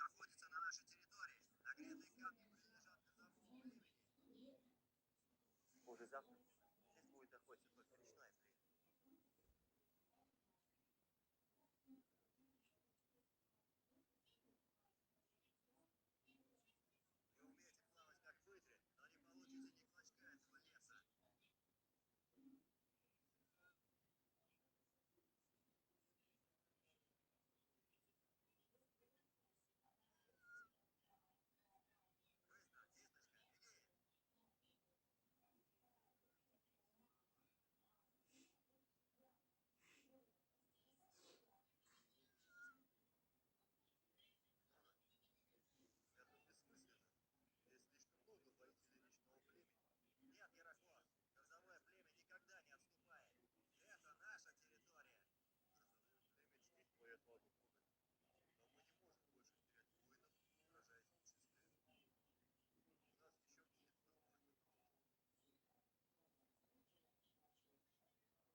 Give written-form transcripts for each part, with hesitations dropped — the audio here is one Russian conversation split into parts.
охотятся на нашей территории. Нагретые камни принадлежат грозовому племени. Уже завтра здесь будет охотиться только речное племя. Вы умеете плавать как выдре, но не получите ни клочка этого леса. Быстро, кисточка, беги! Это бессмысленно. Здесь слишком много воителей речного племени. Нет, Ярослав, грозовое племя никогда не отступает. Это наша территория. Грозовое племя чтит твои отвагу, Гоголь. Но мы не можем больше терять воинов, сражаясь в числе. У нас еще будет другой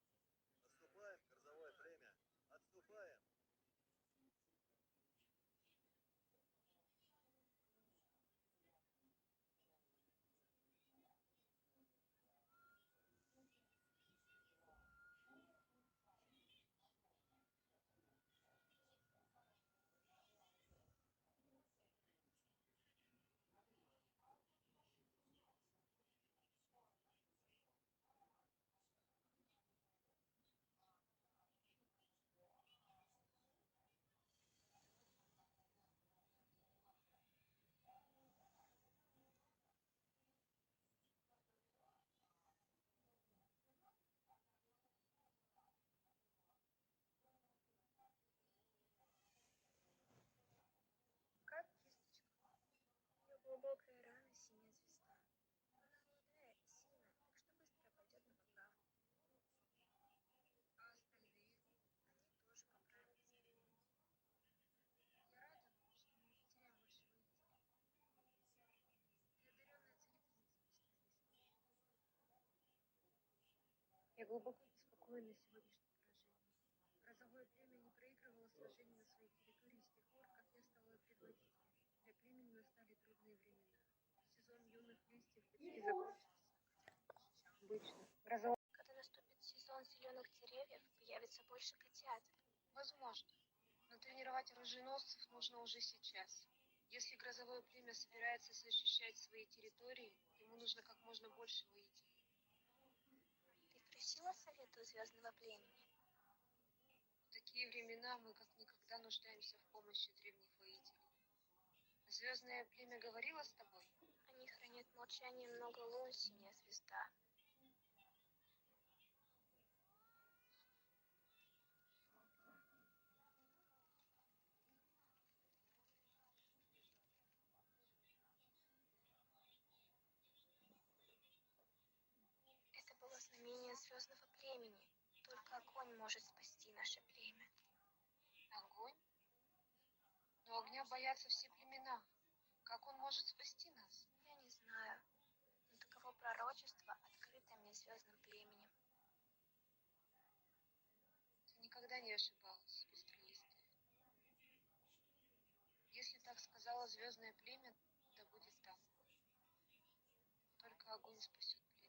выход. Отступаем, грозовое племя. Отступаем. Как кисточка. У нее глубокая рана, синяя звезда. Она молодая и сильная, так что быстро пойдет на поправку. А остальные? Они тоже поправятся. Я рада, что мы не потеряем больше воителей. Ты одаренная целительница лесной звезды. Я глубоко обеспокоена сегодняшним поражением. Грозовое племя не проигрывало сражений на своей территории с тех пор, как я стала предводителем. Для племени настали трудные времена. Сезон юных листьев почти закончился, хотя позже, чем обычно. Когда наступит сезон зеленых деревьев, появится больше котят. Возможно. Но тренировать оруженосцев нужно уже сейчас. Если грозовое племя собирается защищать свои территории, ему нужно как можно больше воителей. Ты просила совета у звездного племени? В такие времена мы как никогда нуждаемся в помощи древних воителей. Звездное племя говорило с тобой? Они хранят молчание много лун, синяя звезда. Это было знамение звездного племени. Только огонь может спасти наше племя. Огонь? Но огня боятся все племена. Как он может спасти нас? Я не знаю. Но таково пророчество, открытое звездным племенем. Ты никогда не ошибалась, быстролистая. Если так сказала звездное племя, да будет так. Только огонь спасет племя.